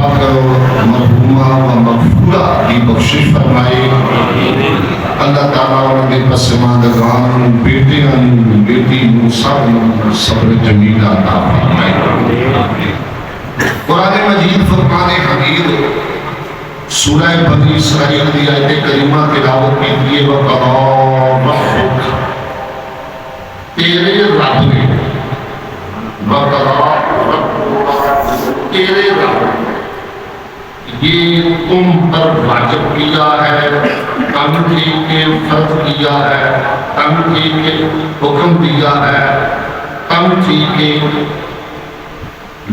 پاک مرحومہ و مغفورہ کی بخشش فرمائے. اللہ تعالیٰ ان کے پسماندگان بیٹیاں بیٹی سب صبر جمیل عطا فرمائے. قرآن مجید فرقان حمید سورہ بنی اسرائیل کی آیت کریمہ تلاوت کیجیے. وَقَضَىٰ رَبُّكَ تیرے رب نے تیرے رب یہ تم پر واجب کیا ہے, انگیٹھی کے فرض کیا ہے, انگیٹھی کے حکم دیا ہے, انگیٹھی کے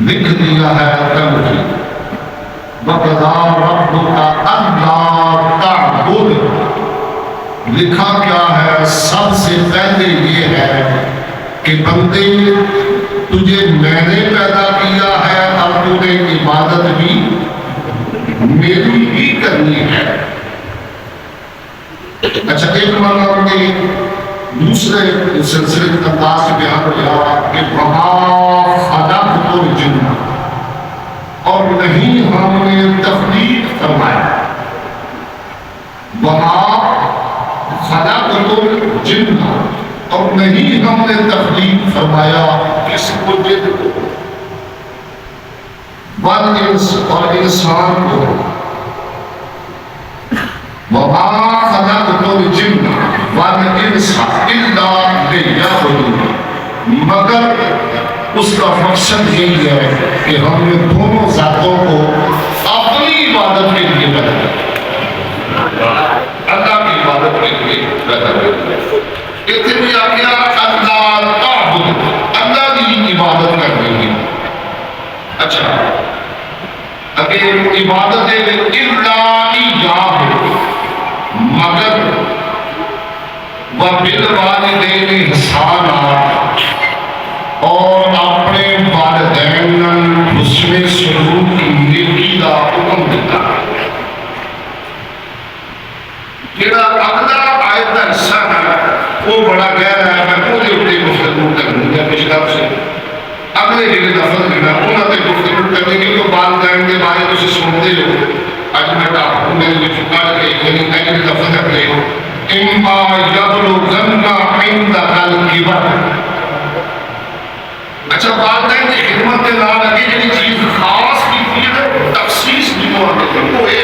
لکھ دیا ہے. انگیٹھی وَقَضَىٰ رَبُّكَ أَلَّا تَعْبُدُوا لکھا کیا ہے سب سے پہلے یہ ہے کہ بندے تجھے میں نے پیدا کیا ہے اور تجھے عبادت بھی میری ہی کرنی ہے. اچھا ایک مرتبہ نے دوسرے سلسلے انداز سے بیان کیا کہ وَمَا خَلَقْتُ الْجِنَّ اور نہیں ہم نے تخلیق فرمایا. وَمَا خَلَقْتُ الْجِنَّ اور نہیں ہم نے تخلیق فرمایا کس کو جن کو والانس اور انسان کو. وَمَا خَلَقْتُ الْجِنَّ وَالْإِنسَ إِلَّا لِيَعْبُدُونِ مگر اس کا مقصد یہی ہے کہ ہم نے دونوں ذاتوں کو اپنی عبادت کے لیے پیدا کیا, اللہ کی عبادت کے لیے پیدا کیا. اتنی آگیا اللہ تعبد اللہ کی عبادت کرنے کی. اچھا اگر عبادت اللہ ایاہ مگر وبالوالدین احسانا اور اپنے والدین حسن سلوک نیکی کا حکم دیتا ہے. جڑا اگلا آیت کا حصہ ہے وہ بڑا گہرا ہے, میں پورے اپنی گفتگو کروں گا. پچھلا سے اگلے جڑے لفظ لینا انہوں نے گفتگو کرنے کی تو والدین کے بارے میں سنتے ہو. اج میں ڈاکٹر نے لکھا کہ یعنی اگلے لفظ اگلے اما یبلغن عندک الکبر. اچھا والدین کی خدمت کے نال اگے جڑی چیز خاص کی ہے تخصیص دی وہ ہے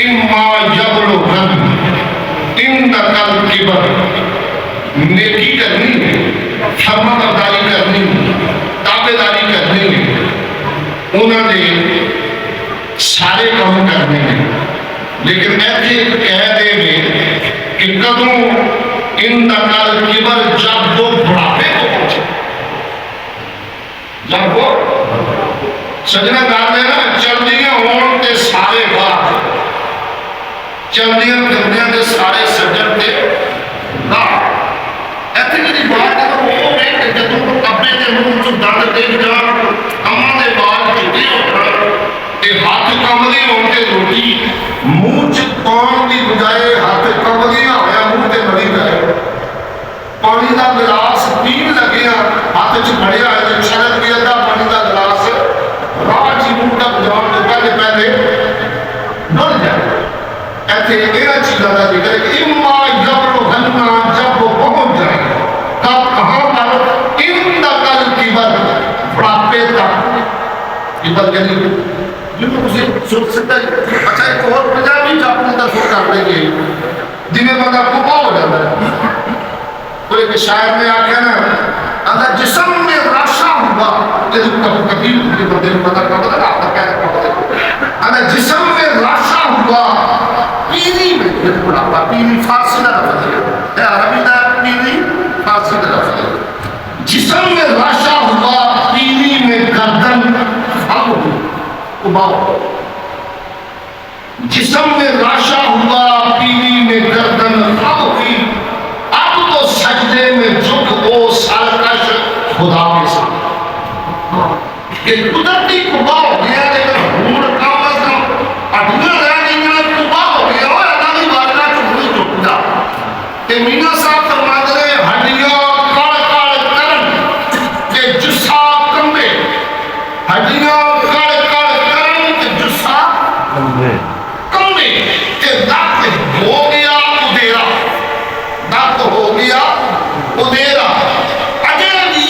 اما یبلغن عندک الکبر نیکی کرنی ہے, فرما برداری کرنی ہے, تابعداری کرنی ہے, انہوں نے سارے کام کرنے ہیں. لیکن ایسے کہہ دے میں کہ کدوں عندک الکبر جب وہ بڑھاپے کو پہنچے, جب وہ سجنا گانے نا چلدیاں ہون تے سارے بات چلدیاں پھردیاں تے سارے سجن تے نا ایتھے جی بات ہے وہ ہے کہ جدوں ابے دے منہ چوں دند دیکھ جان اماں دے بال چٹے ہو جان تے ہاتھ کمدے ہون تے روٹی منہ چ پان دی بجائے ہاتھ کمدیاں ہویا منہ تے مری جائے. پانی دا گلاس پین لگیا ہاتھ چ بڑیا ہے تے چھلک گیا دا پانی دا گلاس راہ جی منہ تک جان دے پہلے پہلے ڈر جائے. ایسے یہ چیزوں کا ذکر ہے اما یبلغن جب وہ پہنچ جائے تب کہاں پر عندک الکبر بڑھاپے تک. کبر یعنی جنہوں اسے سوچ سکتا ہے. اچھا ایک اور پنجابی چاپنے کا سوچ کر لیں گے جنہیں بندہ کبا ہو جاتا ہے. تو ایک شاعر نے آخیا نا اگر جسم میں راشا ہوگا کبھی بندے کو پتہ کب تک آپ کا کیا اگر جسم میں راشا ہوگا پیری میں بڑھاپا پیری فارسی کا لفظ ہے عربی کا پیری فارسی کا لفظ ہے. جسم میں راشا ہوگا پیری میں گردن کباؤ. جسم میں راشا ہوا پیری میں گردن خم ہوئی اب تو سجدے میں جھک او سرکش خدا کے ساتھ. یہ قدرتی کبا ہو گیا لیکن ہون کم از کم اڈیاں رہ گئی کبا ہو گیا اور اللہ کی بارگاہ چ ہوئی جھک جا. تے میاں صاحب فرماتے ہیں ہڈیاں کڑ کڑ کرن تے جسا کمبے. ہڈیاں کڑ کڑ کرن کمے کہ نک ہو گیا ادھیرا، نک ہو گیا ادھیرا، اجے بھی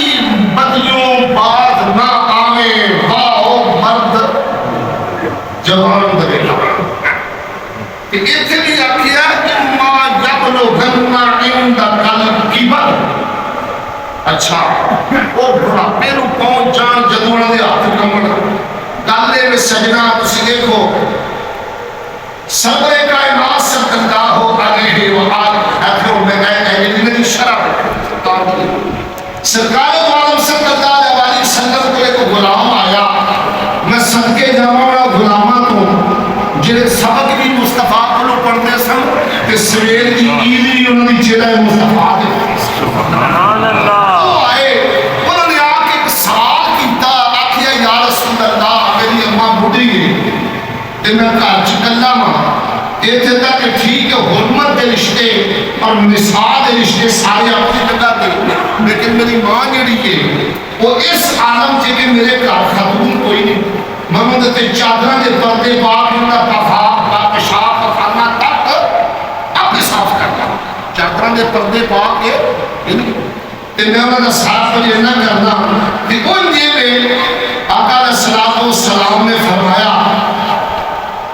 بدیوں باز نہ آوے، واؤ مرد جوان دریلا۔ کہ اتنے بھی آکھیا اما یبلغن عندک الکبر، اچھا وہ بڑھاپے نو پہنچ جان جدوں انہاں دے ہاتھ کمن، گل میں سجنا تسی دیکھو سرور کائنات صلی اللہ علیہ وآلہ میں شرح سرکار دو عالم صلی اللہ علیہ وسلم کو ایک غلام آیا، میں صدقے جاواں غلاماں تو جڑے سبق بھی مصطفیٰ کو پڑھتے سن تے سویر دی عید بھی انہاں دی جڑا مصطفیٰ دے سبحان اللہ، وہ آئے انہوں نے آ کے ایک سوال کیتا، آکھیا یا رسول اللہ میری اماں بڈھی گئی تے میں گھر چ کلا ہاں، اتنے تک ٹھیک ہے حرمت کے رشتے اور نساء کے رشتے سارے اپنی جگہ تے، لیکن میری ماں جڑی ہے وہ اس عالم سے کہ میرے گھر خاتون کوئی نہیں، میں تے چادراں دے پردے پاک انہاں پیشاب پخانا تک اپنے صاف کرنا، چادراں دے پردے پاک کے تے میں انہاں دا صاف کرنا کرنا کہ ان میں آقا علیہ الصلوۃ والسلام نے فرمایا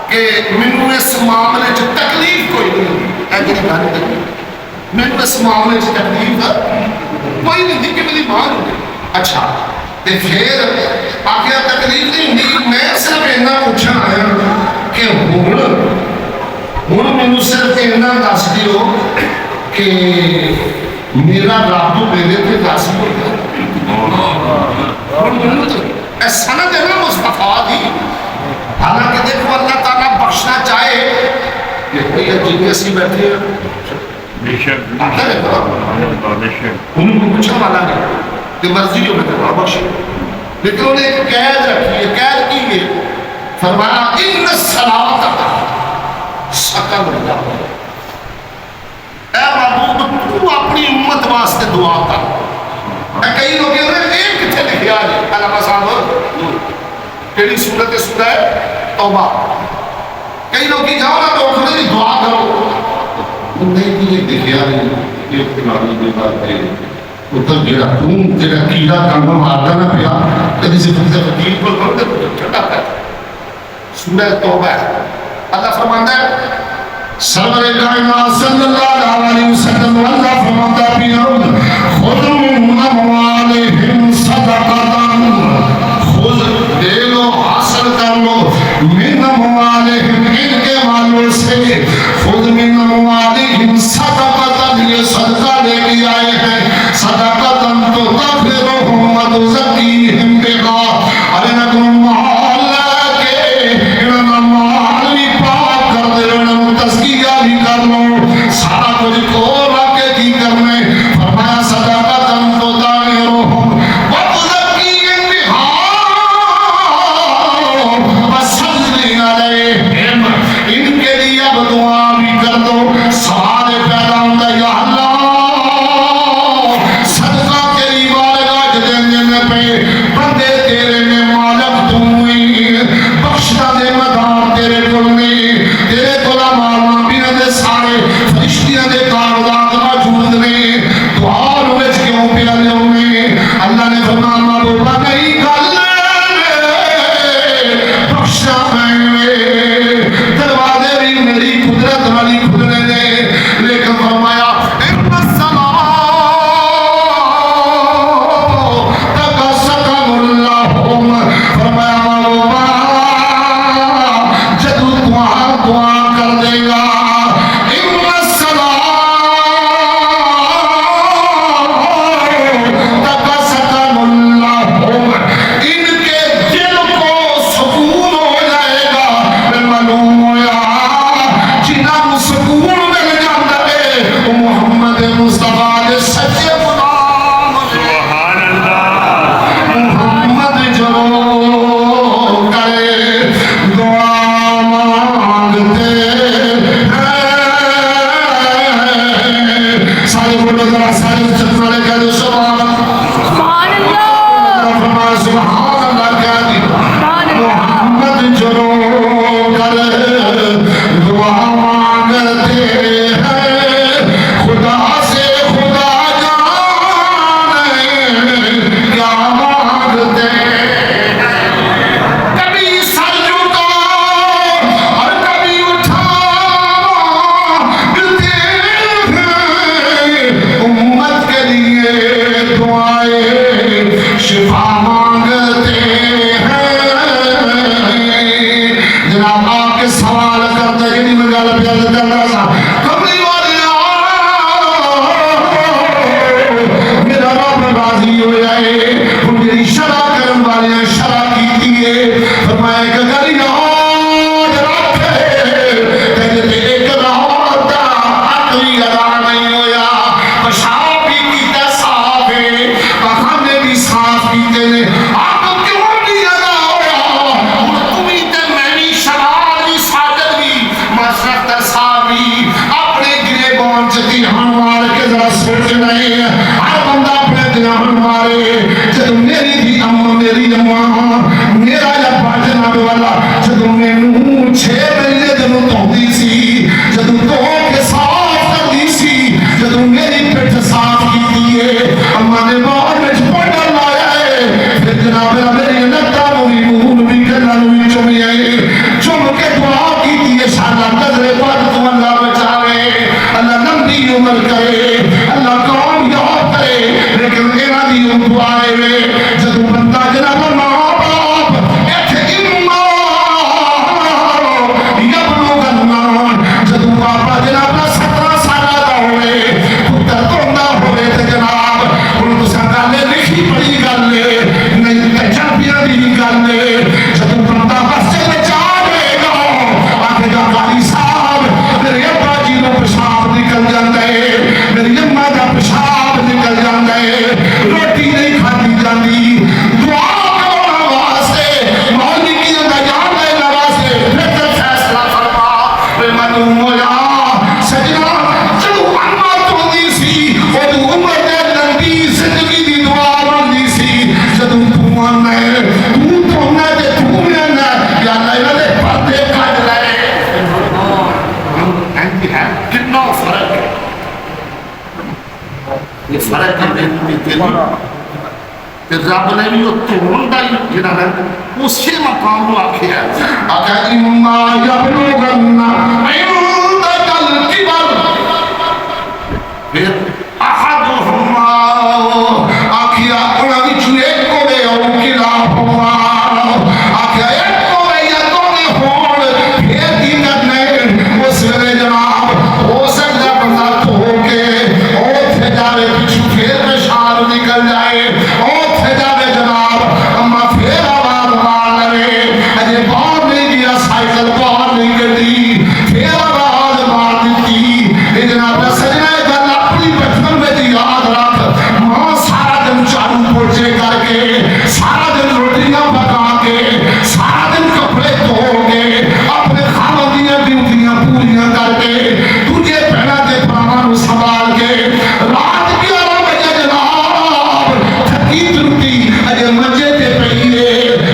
کہ مینوں اس معاملے چ تکلیف کوئی نہیں، اے جڑی گل ہے مینوں اس معاملے چ تکلیف کوئی نہیں کہ میری ماں نے، اچھا تے پھر آگے تکلیف نہیں ہوئی، میں صرف اتنا پوچھنا آیا کہ ہن مینوں صرف اتنا دس دیو کہ میرا رب تو میرے تے دس ہو گیا، سند ہے نا مصطفیٰ دی، حالانکہ دیکھو اللہ تعالیٰ بخشنا چاہے کہ کوئی عجیب ایسی بیٹھے ہیں انہوں کو پوچھا والا نہیں کہ مرضی ہو میں کروا بخشے، لیکن انہیں ایک قید رکھی ہے، قید کی ہے، فرمایا ان الصلاۃ سکن اللہ، اے محبوب تو اپنی امت واسطے دعا کر، اے کئی لوگ ایک کتنے لکھیا ہے علامہ صاحب کیڑی سورت سورہ ہے توبہ، کئی لوگ کی جاؤ نا تو انہوں نے دعا کرو، انہیں بھی لکھیا ہے یہ قرآن کی بات ہے، اتر جڑا تم جڑا کیڑا کانگا مارتا نہ پیا کدی سے تم وکیل کو کرتے ٹھنڈا ہے، سورہ توبہ ہے، اللہ فرماتا ہے سرور کائنات صلی اللہ علیہ وسلم، اللہ فرماتا ہے خذ من اموالہم صدقۃ، خذ دے لو حاصل کر لو، من اموالہم ان کے مالوں سے، خذ من اموالہم صدقۃ، یہ صدقہ لے کے آئے ہیں، صدقۃ تطہرہم وتزکیہم بہا، ارنکم مال کے انہاں مال بھی پاک کر دے، انہاں تزکیہ بھی کر لو، سارا کچھ کو رکھ کے کی کرنے، فرمایا صدقۃ تطہرہم وتزکیہم بہا وصلی علیہم، ان کے لیے اب دعا بھی کر دو، سوال پیدا ہوتا ہے یا اللہ صدقہ تیری بارگاہ دینے پہ بندے تیرے میں مالک تو ہوئی، بخشنا دے مدار تیرے کل نہیں، تیرے کلا مالنا بھی دے سارے فرشتیاں دے کاغذات موجود نے، دعا روز کیوں پیالے ہونے، اللہ نے فرمایا محبوبہ نہیں گل بخشنا میں دروازے بھی میری قدرت والی کھلنے دے، لیکن فرمایا ان الصلاۃ سکن اللہم، فرمایا محبوبہ جدو دعا کر دے گا، ان الصلاۃ سکن اللہم، ان کے دل کو سکون ہو جائے گا، میں معلوم ہویا جنہاں کو سکون مل جاتا ہے وہ محمد مصطفیٰ دے سچے غلام سبحان اللہ، محمد جو کرے دعا مانگتے ہیں، سارے بولو ذرا سارے چکر والے کہہ دو سبحان اللہ، سبحان اللہ کہہ دی، محمد جو کرے رب نے بھی وہ دھون کا جڑا ہے اسی مقام کو آخیا آخیا اما یبلغن عندک الکبر پھر احدہما آخیا انہاں وچوں ایک ہوے او کلاہما آخیا ایک ہوے یا دونوں ہون پھر کی کرنے اس ویلے جناب ہو سکتا بندہ دھو کے اوتھے جاوے پچھوں پھر پیشاب نکل جائے اوتھے جاوے جناب اما پھر آواز مار لے اجے باہر نہیں گیا سائیکل باہر نہیں گئی پھر آواز مار دیتی جناب سجنا گل اپنی بچپن میں یاد رکھ ماں سارا دن چارو پوچھے کر کے سارا دن روٹیاں پکا کے سارا دن کپڑے دھو کے اپنے خامن دیاں ڈیوٹیاں پوریاں کر کے تجھے پہنا کے پراواں سنبھال کے رات 11 بجے جناب تھکی ٹوٹی اجے منجے تے پئی ہے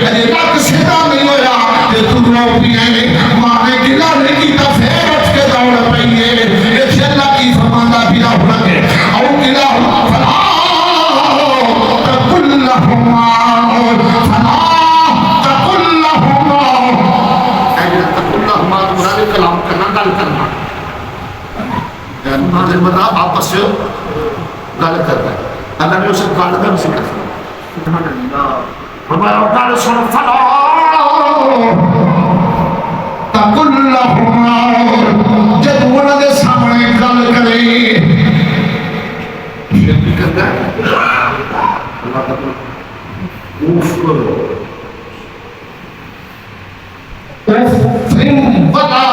اجے نک سیدھا نہیں ہویا تے تو رو پئی ہے ماں نے گلا نہیں کیتا پھر اٹھ کے دوڑ پئی ہے یہ اللہ کی فرماندا بلا ہو لگے او گلا فلا تقل لهما فلا تقل لهما اے تقل لهما مراد کلام کرنا گل کرنا یعنی مطلب آپس سے گل کرنا اللہ نے اسے گل کا ذکر سبحان اللہ فرمایا گل سن فلا تقل لهما جب انہاں دے سامنے گل کرے پھر بھی کرتا ہے اللہ تعالیٰ اوف کرو اوف فیم بلا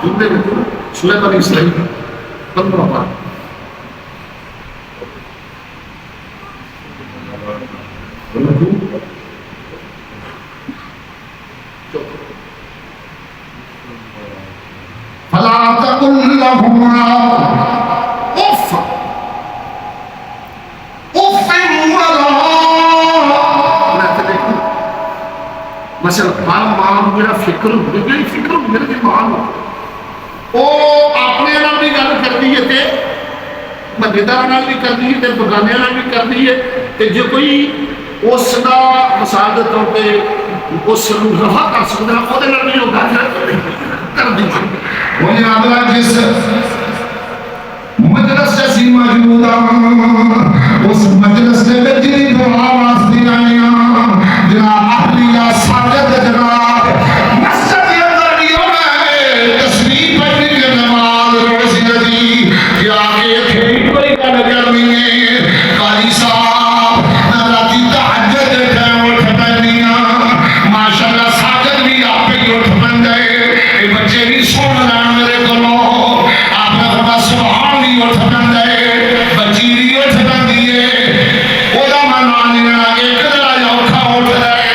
جملے میں سورہ بنی اسرائیل 15 پارہ فلا تقل لهما اف اف ولا مثلا ماں میرا فکر میری فکر میرے ماں وہ اپنے نال بھی گل کرتی ہے تے مددگار نال بھی کرتی ہے تے بگانے نال بھی کرتی ہے تے جو کوئی اس دا مثال دے طور پہ اس نوں رفع کر سکدا او دے نال بھی وہ گل کر دی وہ جناب جس مجلس سے موجود اس مجلس کے وچ دی دعا واسطے آئیاں جناب اہلیہ ساجد جناب مسجد کے اندر بھی ہوئے تسبیح پڑھنے کے نماز روزی ندی کیا کہ تھے کوئی گل کرنی ہے قاری صاحب راتی تہجد دے ٹائم اٹھ پندیاں ماشاءاللہ ساجد بھی آپ ہی اٹھ پندے اے بچے بھی سن لین میرے کولوں آپ نے فرمایا سبحان بھی اٹھ پندے بچی بھی اٹھ پندی ہے او دا من نہیں ایک ذرا اوکھا اٹھ رہے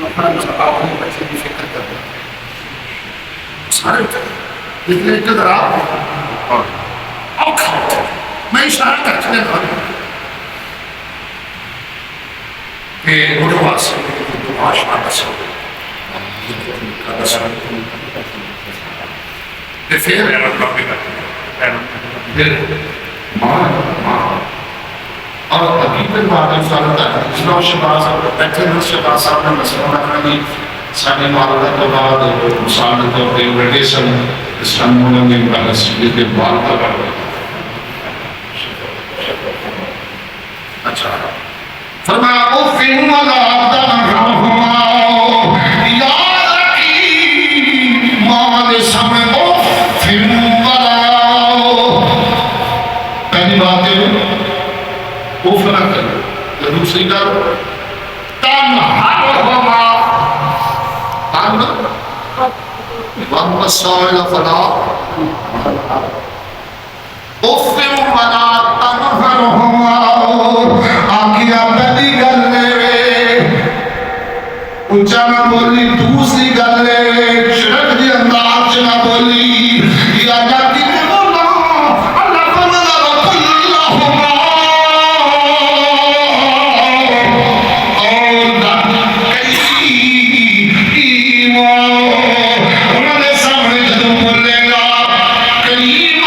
اپنے بچے کی فکر کرتے سارے لیکن ایک ذرا اوکھا میں اشارہ کرتے ہیں کہ اڑو واسے آشنا بسو پھر ماں اور حقیقت بات انسانتا ہے جنہوں شباز بیٹھے ہیں شباز صاحب نے مسئلہ رکھا بھی ساڑھے مالدہ کے بعد مساعدہ طور پہ ریڈیشن اسلام مولن کے مقابلس کے بال کا کر رہا اچھا فرمایا اوفن ولا تنہرہما یاد رکھی ماں دے سامنے اوفن ولا پہلی بات ہے اوف نہ کرو دوسری کرو تنہرہما وَأَمَّا السَّائِلَ فَلَا اوفن ولا تنہرہما آگیا پہلی گل لے اچھا نہ بولی دوسری گل لے شرک دی انداز نہ بولی یا جاتی میں بولا اللہ فرمانا وَقُلْ لَهُمَا قَوْلًا کَرِیمًا انہوں نے سامنے جدو بولے گا کریم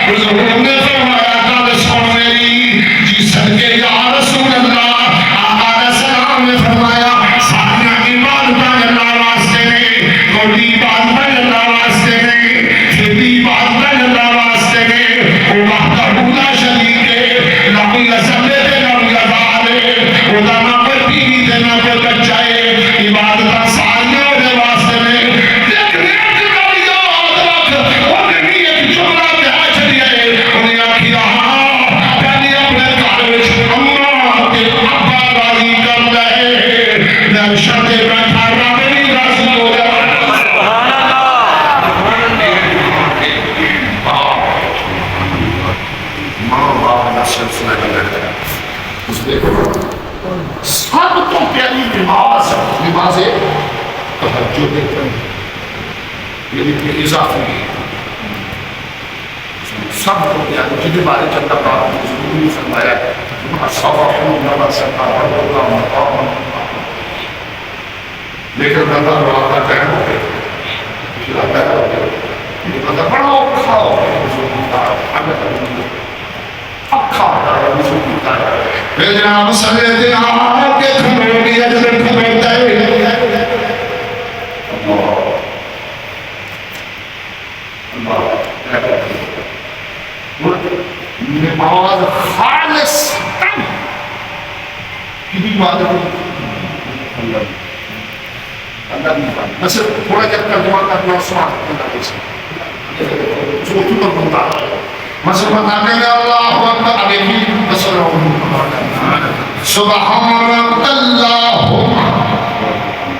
حضور نے فرمایا گل سن میری جی صدقے یا رسول اللہ آقا علیہ السلام نے فرمایا سارا عبادت اللہ واسطے نے کوئی عبادت اللہ واسطے نے پھر عبادت اللہ واسطے نے وہ وحدہ لا شریک ہے نہ کوئی اصل ہے نہ کوئی آزاد ہے وہ نہ کوئی بیوی ہے نہ کوئی بچہ ہے عبادت ساری دے واسطے نے لیکن ایک گل یاد رکھ انہیں بھی ایک جملہ کہا چلی ہے انہیں آکھیا پہلے اپنے گھر وچ اماں تے ابا راضی کر لے میں شرط بیٹھا رب بھی راضی ہو جائے سلسلہ کرتا ہے اس دیکھو سب تو پیاری نماز ہے تہجد یعنی اضافی سب کو پیاری جن بارے چندہ بات ضروری فرمایا ہے لیکن بندہ روحہ ٹائم ہو گیا پچھلا پیدا ہو گیا یہ بندہ بڑا اوکھا ہو گیا جناب سجدے آ کے کھڑو گیا جب کھڑوتا ہے نماز خالص کی بات اللہ کی بات میں صرف تھوڑا جب ترجمہ کرنا سماعت جو تو بنتا ہے مثلا بتانے میں اللہ اکبر ابھی بھی سبحان اللہ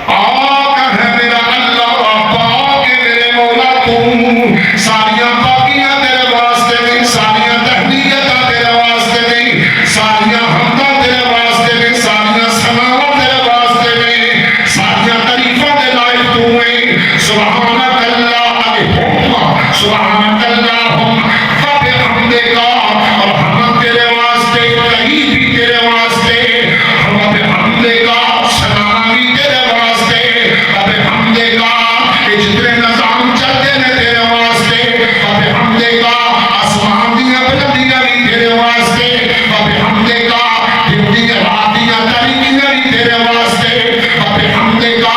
پاک ہے میرا اللہ پاک ہے میرے مولا تو ساریاں پاکیاں تیرے واسطے نہیں ساریاں تحلیتاں تیرے واسطے نہیں ساریاں حمداں تیرے واسطے نہیں ساریاں ثناواں تیرے واسطے نہیں ساریاں تعریفاں دے لائق تو ہیں سبحانک اللہم سبحانک اللہم اور ہم تیرے واسطے کہیں بھی تیرے واسطے ہم حمدے کا سلام بھی تیرے واسطے اب حمدے کا جتنے نظام چلتے ہیں تیرے واسطے اب حمدے کا آسمان دیا بلندیاں بھی تیرے واسطے اب حمدے کا ہندی راتیاں تاریکیاں بھی تیرے واسطے اب حمدے کا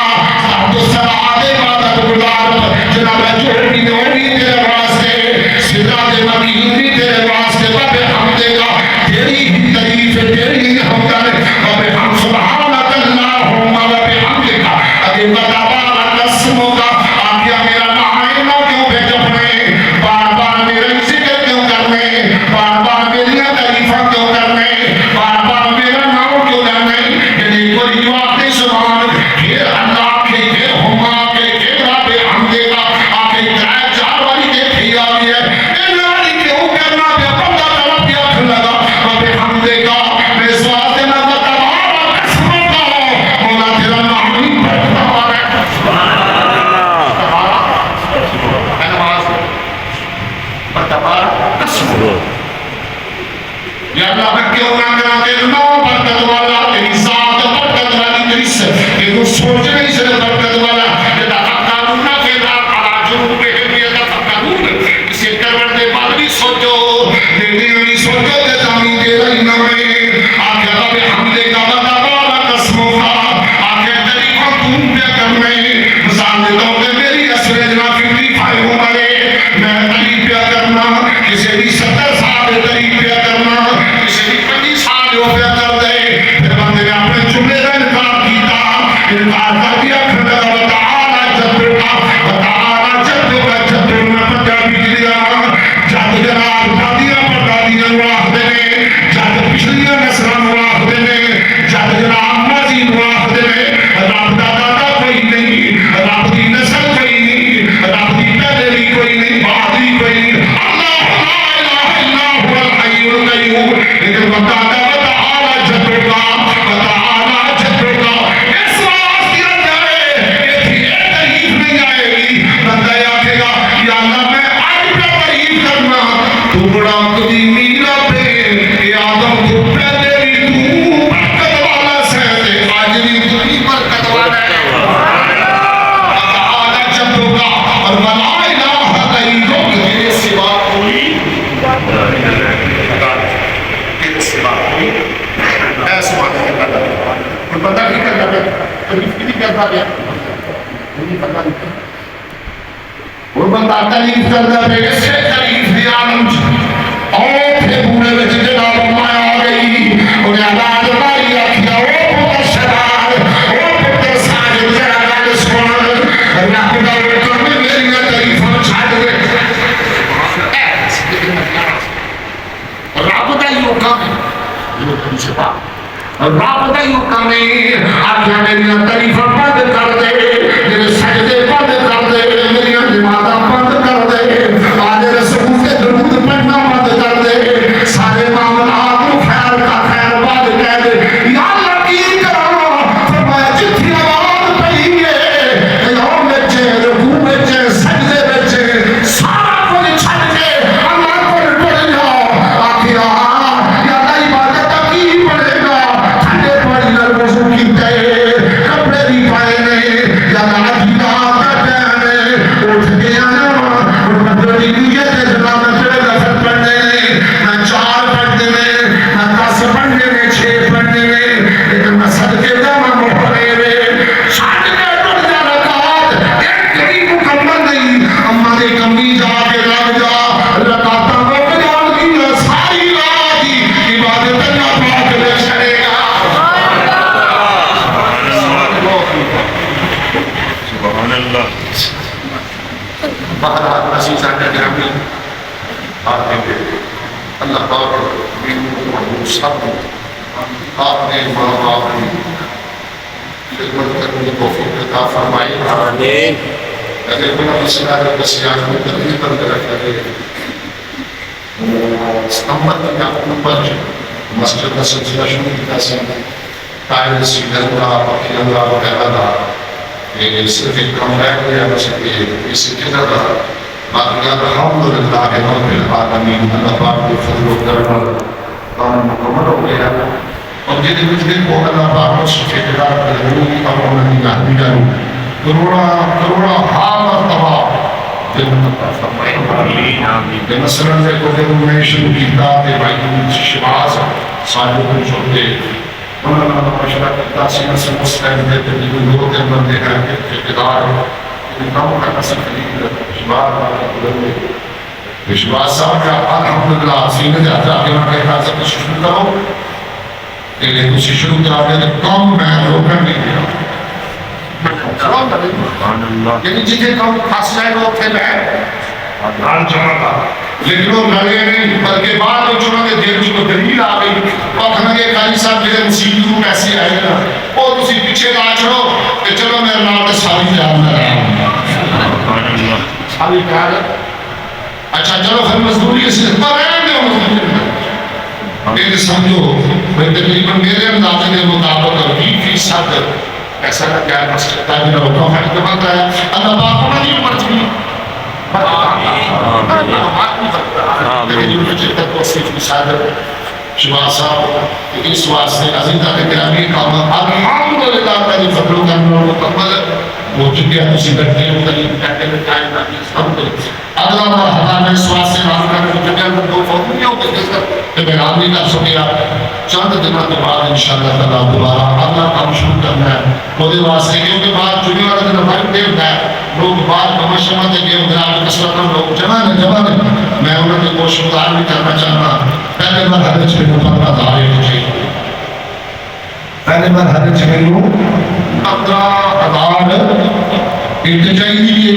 عبد السلام عبادت گزار جناب جو بھی وہ بھی تیرے واسطے سراج مدین بھی تیرے واسطے رب حمدے کا تیری ہی تعریف تیری ہی حمد رب ہم سبحانک اللہم رب حمدے کا اگر بتابارک اسموں کا آگیا میرا نائنہ کیوں بے جپنے بار بار میرا ذکر کیوں کرنے بار بار میری تعریفہ کیوں کرنے بار بار میرا نام کیوں کرنے یعنی کوئی جواب نہیں سبحان پھر اللہ کے پھر ہما کے پھر رب حمدے کا آگے جائے چار والی کے تھی آگی ہے یا اللہ میں کیوں نہ کرا تیرے نام برکت والا تیری ذات برکت والی تیری تیرے سوچ نہیں سے برکت والا جدا قانون نہ فیدا علا جنوب کے حمیتا قانون کسی کرور دے بعد بھی سوچو دیکھنے میں سوچو تے زمین دے رہی نہ میں آگے رب حمدے کا بتا بالا قسموں کا آگے طریقہ تم پہ کرنے مثال دیتا ہوں کہ میری اثر جناب 55 عمرے میں طریق پہ کرنا کسی بھی 70 سال طریق پہ کرنا کسی بھی 25 سال ہو پہ کر دے پھر بندے نے اپنے جملے کا انکار کیتا انکار کر دیا پھر میرا وتعالی جدو کا وتعالی جدو کا جدو میں پنجابی دیا جد جناب دادیاں پر دادیاں واہ دینے جد پچھلیاں نسلان واہ دینے جد جناب ماضی واہ دینے رب دا دادا کوئی نہیں رب دی نسل کوئی نہیں رب دی پہلے کوئی نہیں بعد کوئی نہیں اللہ لا الہ الا هو الحی القیوم لیکن وتعالی جدو کا وتعالی جدو کا اس واسطے جائے یہ تھی تعریف نہیں آئے گی بندہ آکھے گا یا اللہ میں آج پہ تعریف کرنا تو بڑا قدیمی رب ہے کہ آدم تو پہلے بھی تو برکت والا سہتے آج بھی تو ہی برکت والا ہے وتعالی جدو کا اور ولا الہ غیرک تیرے سوا کوئی تاریخ کی کرتا گیا وہ بندہ تعریف کرتا پہ اس سے تعریف دی عالم اور پھر پورے میں جناب مایا آ گئی انہیں آواز ماری آکھیا او پتر شرار او پتر ساجد ذرا گل سن اللہ خدا وکر میں میری تعریف چھڈ دے رب دا یو کام یہ پیچھے پا رب دا یو کام آکھیا میری تعریف بند کر دے میرے سجدے بند کر دے میری نمازاں بند کر دے آج رسول کے درود پڑھنا بند کر دے سارے معاملات کو خیر کا خیر بات کہہ دے یا اللہ کی کرا فرمایا جتنی آواز پڑی ہے قیام وچ رکوع وچ سجدے وچ سارا کچھ چھڈ کے اللہ کو پڑھ جاؤ آخیا یا اللہ عبادت کی پڑھے گا ٹھنڈے پانی نال وضو کیتا ہے کپڑے بھی پائے نے یا اللہ کی رات کا ٹائم اٹھ کے آنا بڑی نیت ہے جناب تیرے لفظ پڑھنے میں 4 پڑھنے میں 10 پڑھنے میں 6 پڑھنے میں لیکن میں صدقے جانا محرے میں چھاڑ کے پڑھ جانا کات ایک کبھی مکمل نہیں اما دے کمی جا کے لگ جا رکاتا مک جان کی ساری رات کی عبادت اللہ پاک نے چھڑے گا سبحان اللہ بہرحال عزیزاں گرامی آپ نے اللہ پاک محبوب سب آپ نے ماں باپ کی خدمت کرنے کی توفیق عطا فرمائی آمین اگر بنا مسئلہ بسیار کو تقریباً رکھا گئے استمت کا اوپر مسجد کا سلسلہ شروع کیا سے قائل سیدھر کا پکی اللہ وغیرہ یہ صرف ایک کمرہ ہے بس اس کے طرح باقی الحمدللہ رب العالمین اللہ پاک کے فضل و کرم کام مکمل ہو گیا اور یہ کچھ دن کو اللہ پاک کو سچے قرار کریں اور انہیں یاد کروں کروڑا حال اور تباہ جنت کا فرمائے کہ مثلا نے کو میں شروع کیتا کہ بھائی شباز سارے کو چھوڑتے انہوں نے مشورہ کرتا سینہ سے مسلم دیتے جو دو تین بندے ہیں کہ اقتدار نام کا نسل خرید وشواس صاحب کا الحمدللہ سینہ جاتا کہ میں کہتا سب شروع کرو لیکن اسی شروع کرا دے کم میں روکن نہیں دیا یعنی جتنے کم خاص جائے وہ تھے میں ران جمع کا لیکن وہ لڑے نہیں بلکہ بعد میں چھوڑا کہ دیر جو دلیل آ گئی اور کھنا کہ قاری صاحب میرے مسیح کو کیسے آئے گا اور اسی پیچھے لا چھوڑو کہ چلو میرے نام کے ساری جان میں رہا ہوں ساری کہا ہے اچھا چلو پھر مزدوری اس نے پر رہے گے مزدوری میرے سمجھو میں تقریباً میرے اندازے کے مطابق 20% ایسا نہ کیا ہے مسجد کا میرا حکم ہے کہ بنتا ہے اللہ پاک کو نہیں مرضی شبا صاحب اس واسطے عزیزہ کے گرامی کام الحمدللہ تعالی فضل و کرم اور مکمل ہو چکے ہیں اسی بیٹھے ہیں مختلف کہتے ہیں الحمدللہ اگلا مرحلہ میں اس واسطے معلوم کرنے کی جگہ میں 2 فوٹنیاں ہوتے ہیں کہ میں رام نہیں کر سکیا چند دنوں کے بعد انشاءاللہ تعالیٰ دوبارہ اگلا کام شروع کرنا ہے وہ واسطے کیونکہ بعد جنہی والا دن وقت دے ہوتا ہے لوگ بعد کمشمت ہے کہ ادھر کسرت لوگ جمع نے میں انہوں نے کوشش گزار بھی کرنا چاہتا پہلے بار ہر چھ مقابلہ دارے مجھے پہلے بار ہر چھ لوگ 15,000 ارتجائی دیئے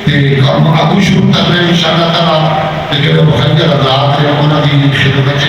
کہ کام آگو شروع کر رہے ہیں انشاءاللہ تعالیٰ لیکن وہ خیلی رضاعت ہے انہوں نے خدمت